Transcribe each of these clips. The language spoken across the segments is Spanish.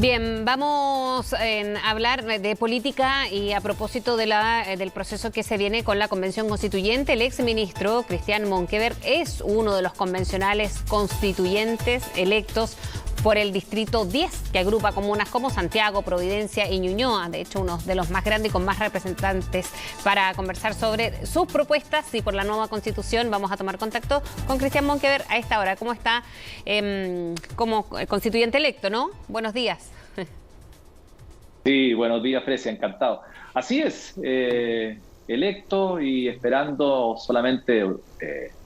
Bien, vamos a hablar de política y a propósito del proceso que se viene con la Convención Constituyente. El exministro Cristian Monkeberg es uno de los convencionales constituyentes electos por el Distrito 10, que agrupa comunas como Santiago, Providencia y Ñuñoa. De hecho, uno de los más grandes y con más representantes. Para conversar sobre sus propuestas y por la nueva Constitución, vamos a tomar contacto con Cristian Monkeberg a esta hora. ¿Cómo está? Como constituyente electo, ¿no? Buenos días. Sí, buenos días, Frecia, encantado. Así es, electo y esperando solamente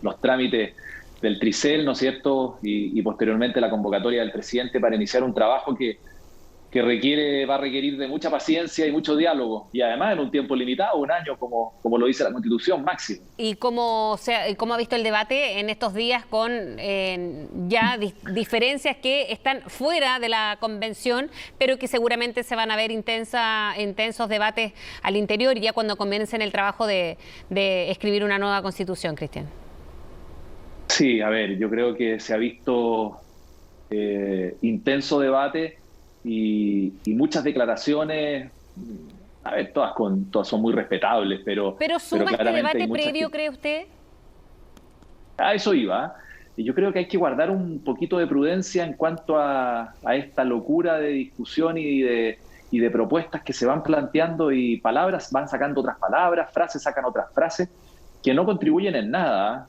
los trámites del Tricel, ¿no es cierto? Y posteriormente la convocatoria del presidente para iniciar un trabajo que va a requerir de mucha paciencia y mucho diálogo, y además en un tiempo limitado, un año, como lo dice la Constitución, máximo. ¿Y cómo ha visto el debate en estos días con ya diferencias que están fuera de la convención, pero que seguramente se van a ver intensos debates al interior y ya cuando comiencen el trabajo de escribir una nueva Constitución, Cristian? Sí, a ver, yo creo que se ha visto intenso debate y muchas declaraciones. A ver, todas son muy respetables, pero ¿suma este debate previo, que... cree usted? A eso iba. Y yo creo que hay que guardar un poquito de prudencia en cuanto a esta locura de discusión y de propuestas que se van planteando, y palabras van sacando otras palabras, frases sacan otras frases, que no contribuyen en nada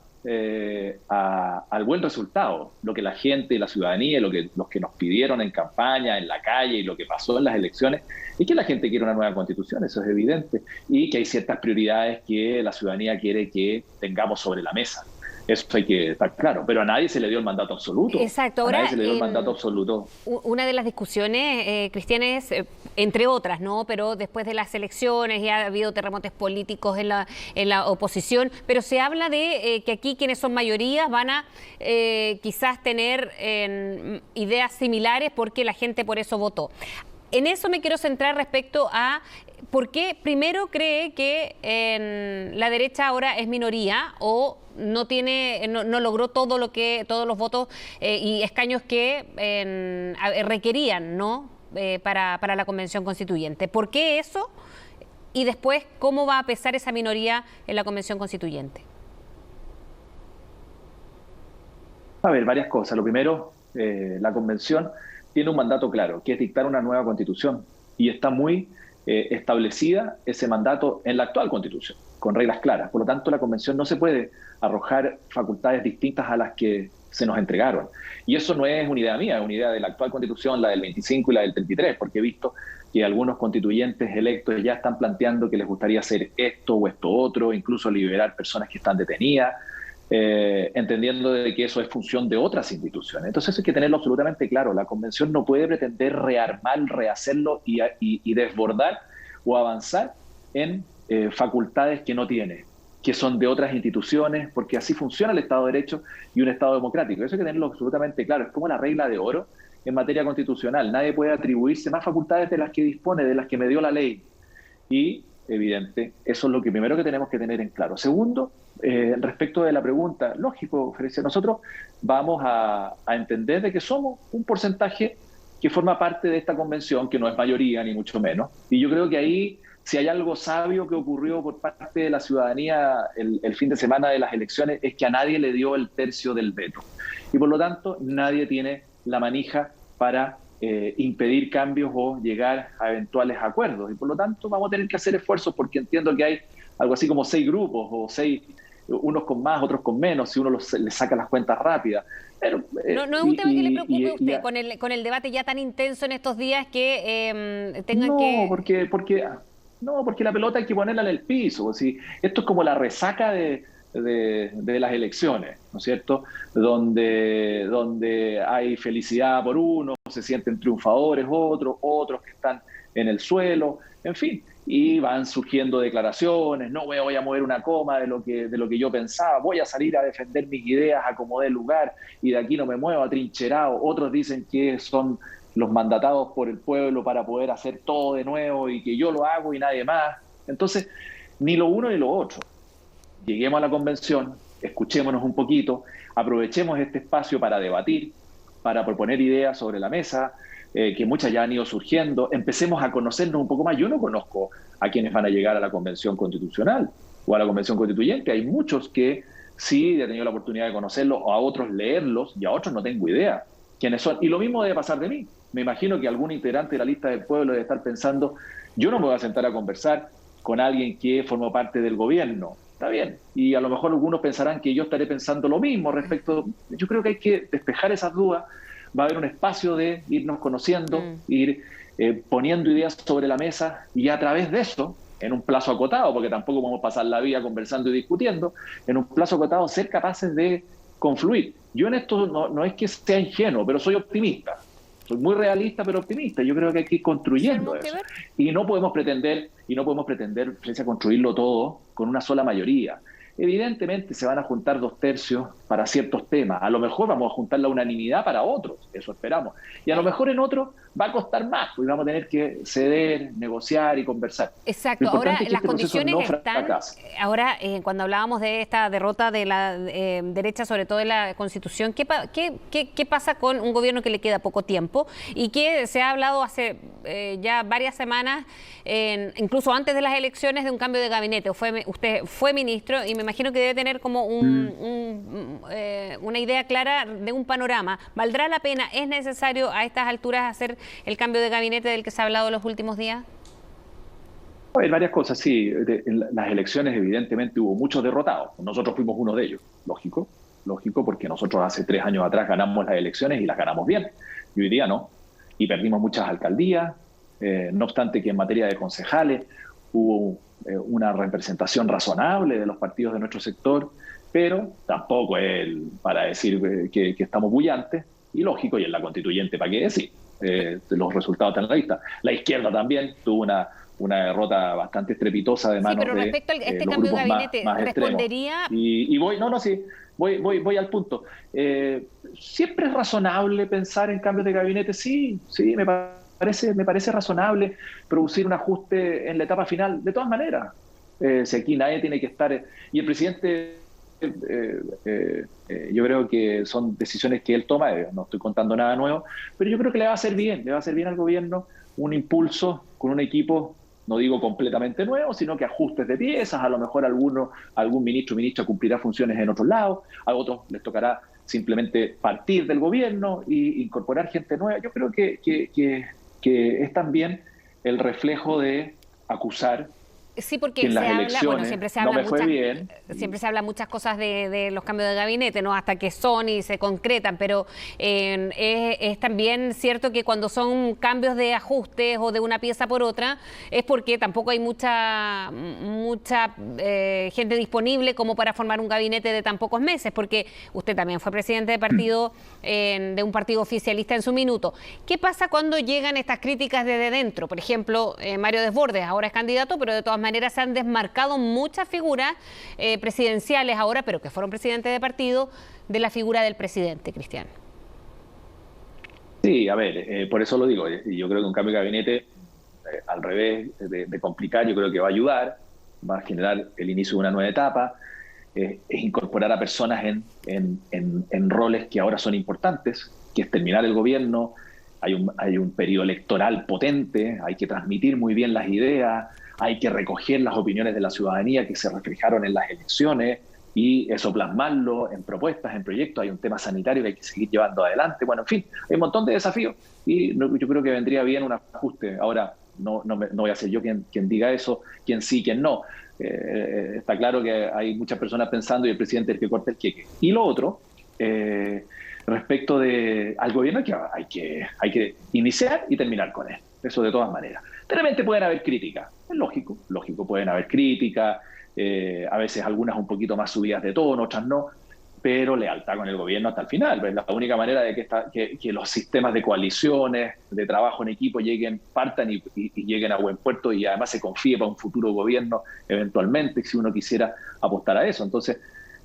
al buen resultado. Lo que la gente y la ciudadanía, los que nos pidieron en campaña, en la calle, y lo que pasó en las elecciones, es que la gente quiere una nueva Constitución, eso es evidente, y que hay ciertas prioridades que la ciudadanía quiere que tengamos sobre la mesa. Eso hay que estar claro, pero a nadie se le dio el mandato absoluto. Exacto. Ahora, a nadie se le dio el mandato absoluto. Una de las discusiones, Cristian, es, entre otras, ¿no? Pero después de las elecciones ya ha habido terremotos políticos en la oposición, pero se habla de que aquí quienes son mayorías van a quizás tener ideas similares porque la gente por eso votó. En eso me quiero centrar respecto a por qué primero cree que la derecha ahora es minoría o no logró todos los votos y escaños que requerían, ¿no? Para la Convención Constituyente. ¿Por qué eso? Y después, ¿cómo va a pesar esa minoría en la Convención Constituyente? A ver, varias cosas. Lo primero, la Convención tiene un mandato claro, que es dictar una nueva Constitución, y está muy establecida ese mandato en la actual Constitución, con reglas claras. Por lo tanto, la Convención no se puede arrojar facultades distintas a las que se nos entregaron. Y eso no es una idea mía, es una idea de la actual Constitución, la del 25 y la del 33, porque he visto que algunos constituyentes electos ya están planteando que les gustaría hacer esto o esto otro, incluso liberar personas que están detenidas, entendiendo de que eso es función de otras instituciones. Entonces hay que tenerlo absolutamente claro. La Convención no puede pretender rearmar, rehacerlo y desbordar o avanzar en facultades que no tiene, que son de otras instituciones, porque así funciona el Estado de Derecho y un Estado democrático. Eso hay que tenerlo absolutamente claro. Es como la regla de oro en materia constitucional. Nadie puede atribuirse más facultades de las que dispone, de las que me dio la ley. Y, evidente, eso es lo primero que tenemos que tener en claro. Segundo, respecto de la pregunta, lógico, Frecia, nosotros vamos a entender de que somos un porcentaje que forma parte de esta convención, que no es mayoría, ni mucho menos. Y yo creo que ahí, si hay algo sabio que ocurrió por parte de la ciudadanía el fin de semana de las elecciones, es que a nadie le dio el tercio del veto. Y por lo tanto, nadie tiene la manija para impedir cambios o llegar a eventuales acuerdos. Y por lo tanto, vamos a tener que hacer esfuerzos, porque entiendo que hay algo así como 6 grupos, o 6, unos con más, otros con menos, si uno les saca las cuentas rápidas. Pero, no es un tema que le preocupe a usted con el debate ya tan intenso en estos días que tengan que... porque la pelota hay que ponerla en el piso. ¿Sí? Esto es como la resaca de las elecciones, ¿no es cierto? Donde hay felicidad por unos, se sienten triunfadores otros que están en el suelo, en fin. Y van surgiendo declaraciones: no voy a mover una coma de lo que yo pensaba, voy a salir a defender mis ideas a como dé lugar, y de aquí no me muevo, atrincherado. Otros dicen que son los mandatados por el pueblo para poder hacer todo de nuevo y que yo lo hago y nadie más. Entonces, ni lo uno ni lo otro. Lleguemos a la convención, escuchémonos un poquito, aprovechemos este espacio para debatir, para proponer ideas sobre la mesa, que muchas ya han ido surgiendo. Empecemos a conocernos un poco más. Yo no conozco a quienes van a llegar a la Convención Constitucional o a la Convención Constituyente. Hay muchos que sí he tenido la oportunidad de conocerlos, o a otros leerlos, y a otros no tengo idea quiénes son. Y lo mismo debe pasar de mí. Me imagino que algún integrante de la lista del pueblo debe estar pensando, yo no me voy a sentar a conversar con alguien que formó parte del gobierno. Está bien. Y a lo mejor algunos pensarán que yo estaré pensando lo mismo respecto. Yo creo que hay que despejar esas dudas. Va a haber un espacio de irnos conociendo, ir poniendo ideas sobre la mesa, y a través de eso, en un plazo acotado, porque tampoco podemos pasar la vida conversando y discutiendo, en un plazo acotado ser capaces de confluir. Yo en esto no es que sea ingenuo, pero soy optimista. Soy muy realista, pero optimista. Yo creo que hay que ir construyendo eso. Y no podemos pretender, Florencia, construirlo todo con una sola mayoría. Evidentemente se van a juntar 2/3 para ciertos temas. A lo mejor vamos a juntar la unanimidad para otros, eso esperamos. Y a lo mejor en otros va a costar más, porque vamos a tener que ceder, negociar y conversar. Exacto. Ahora las condiciones están. Ahora, cuando hablábamos de esta derrota de la derecha, sobre todo en la Constitución, ¿qué pasa con un gobierno que le queda poco tiempo y que se ha hablado hace ya varias semanas, incluso antes de las elecciones, de un cambio de gabinete? Usted fue ministro y me imagino que debe tener como una idea clara de un panorama. ¿Valdrá la pena, es necesario a estas alturas hacer el cambio de gabinete del que se ha hablado los últimos días? Hay varias cosas, sí. En las elecciones evidentemente hubo muchos derrotados. Nosotros fuimos uno de ellos, lógico, porque nosotros hace 3 años atrás ganamos las elecciones y las ganamos bien. Y hoy día no. Y perdimos muchas alcaldías, no obstante que en materia de concejales hubo una representación razonable de los partidos de nuestro sector, pero tampoco es para decir que estamos bullantes, y lógico, y en la constituyente, ¿para qué decir? Los resultados están en la lista. La izquierda también tuvo una derrota bastante estrepitosa de manos de los grupos pero respecto a este cambio de gabinete, más respondería... Y voy al punto. ¿Siempre es razonable pensar en cambios de gabinete? Sí, me parece razonable producir un ajuste en la etapa final, de todas maneras. Si aquí nadie tiene que estar... Y el presidente, yo creo que son decisiones que él toma, no estoy contando nada nuevo, pero yo creo que le va a hacer bien al gobierno un impulso con un equipo, no digo completamente nuevo, sino que ajustes de piezas. A lo mejor algún ministro o ministra cumplirá funciones en otros lados, a otros les tocará simplemente partir del gobierno e incorporar gente nueva. Yo creo que es también el reflejo de acusar Sí, porque que en las se habla, elecciones bueno, siempre se habla no me fue bien. Siempre se habla muchas cosas de los cambios de gabinete, ¿no? Hasta que son y se concretan, pero es también cierto que cuando son cambios de ajustes o de una pieza por otra, es porque tampoco hay mucha gente disponible como para formar un gabinete de tan pocos meses, porque usted también fue presidente de partido, de un partido oficialista en su minuto. ¿Qué pasa cuando llegan estas críticas desde dentro? Por ejemplo, Mario Desbordes ahora es candidato, pero de todas maneras se han desmarcado muchas figuras presidenciales ahora, pero que fueron presidentes de partido, de la figura del presidente, Cristian. Sí, a ver, por eso lo digo. Yo creo que un cambio de gabinete, al revés de complicar, yo creo que va a ayudar, va a generar el inicio de una nueva etapa, es incorporar a personas en roles que ahora son importantes, que es terminar el gobierno. Hay un periodo electoral potente, hay que transmitir muy bien las ideas, hay que recoger las opiniones de la ciudadanía que se reflejaron en las elecciones y eso plasmarlo en propuestas, en proyectos. Hay un tema sanitario que hay que seguir llevando adelante. Bueno, en fin, hay un montón de desafíos y yo creo que vendría bien un ajuste. Ahora, no voy a ser yo quien diga eso, quién sí, quién no. Está claro que hay muchas personas pensando y el presidente es el que corta el queque. Y lo otro, respecto al gobierno, hay que iniciar y terminar con él. Eso de todas maneras. De repente pueden haber críticas, es lógico, pueden haber críticas, a veces algunas un poquito más subidas de tono, otras no, pero lealtad con el gobierno hasta el final. Es la única manera de que los sistemas de coaliciones, de trabajo en equipo partan y lleguen a buen puerto, y además se confíe para un futuro gobierno eventualmente, si uno quisiera apostar a eso. Entonces,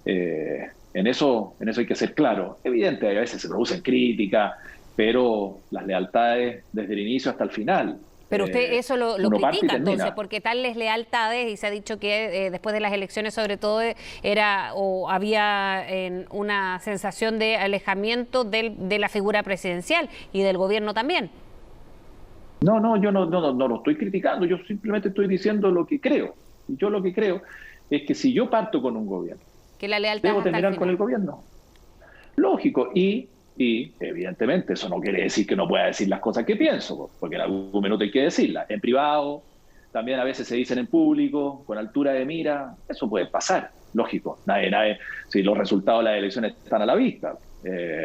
en eso hay que ser claro. Evidente, a veces se producen críticas, pero las lealtades desde el inicio hasta el final. Pero usted eso lo critica entonces, porque tales lealtades, y se ha dicho que después de las elecciones sobre todo había una sensación de alejamiento de la figura presidencial y del gobierno también. No, yo no lo estoy criticando, yo simplemente estoy diciendo lo que creo. Y yo lo que creo es que si yo parto con un gobierno, Que la lealtad debo hasta el terminar con el final. gobierno. Lógico. Y evidentemente eso no quiere decir que no pueda decir las cosas que pienso, porque en algún minuto hay que decirlas. En privado, también a veces se dicen en público, con altura de mira, eso puede pasar, lógico. Si los resultados de las elecciones están a la vista,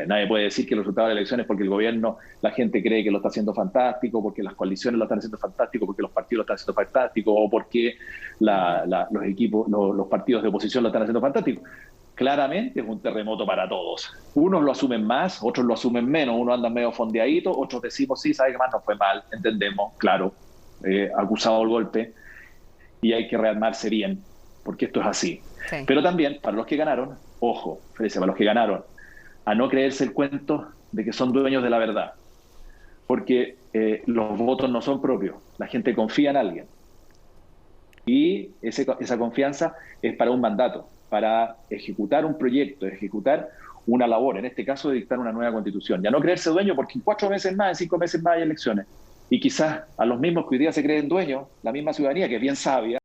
nadie puede decir que los resultados de las elecciones porque el gobierno, la gente cree que lo está haciendo fantástico, porque las coaliciones lo están haciendo fantástico, porque los partidos lo están haciendo fantástico, o porque los equipos, los partidos de oposición lo están haciendo fantástico. Claramente es un terremoto para todos. Unos lo asumen más, otros lo asumen menos, unos andan medio fondeaditos, otros decimos, sí, sabe que más nos fue mal, entendemos, claro, acusado el golpe, y hay que rearmarse bien, porque esto es así. Sí. Pero también, para los que ganaron, ojo, Frecia, para los que ganaron, a no creerse el cuento de que son dueños de la verdad, porque los votos no son propios, la gente confía en alguien, y esa confianza es para un mandato, para ejecutar un proyecto, ejecutar una labor, en este caso de dictar una nueva constitución. Ya no creerse dueño porque en 4 meses más, en 5 meses más hay elecciones. Y quizás a los mismos que hoy día se creen dueños, la misma ciudadanía, que es bien sabia,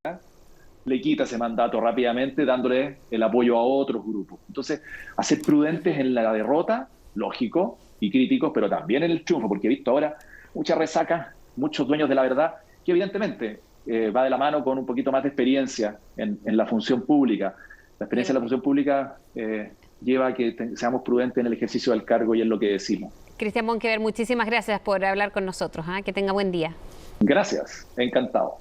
le quita ese mandato rápidamente dándole el apoyo a otros grupos. Entonces, a ser prudentes en la derrota, lógico, y críticos, pero también en el triunfo, porque he visto ahora mucha resaca, muchos dueños de la verdad, que evidentemente va de la mano con un poquito más de experiencia en la función pública. La experiencia de la función pública lleva a que seamos prudentes en el ejercicio del cargo y en lo que decimos. Cristian Monkeberg, muchísimas gracias por hablar con nosotros. Que tenga buen día. Gracias, encantado.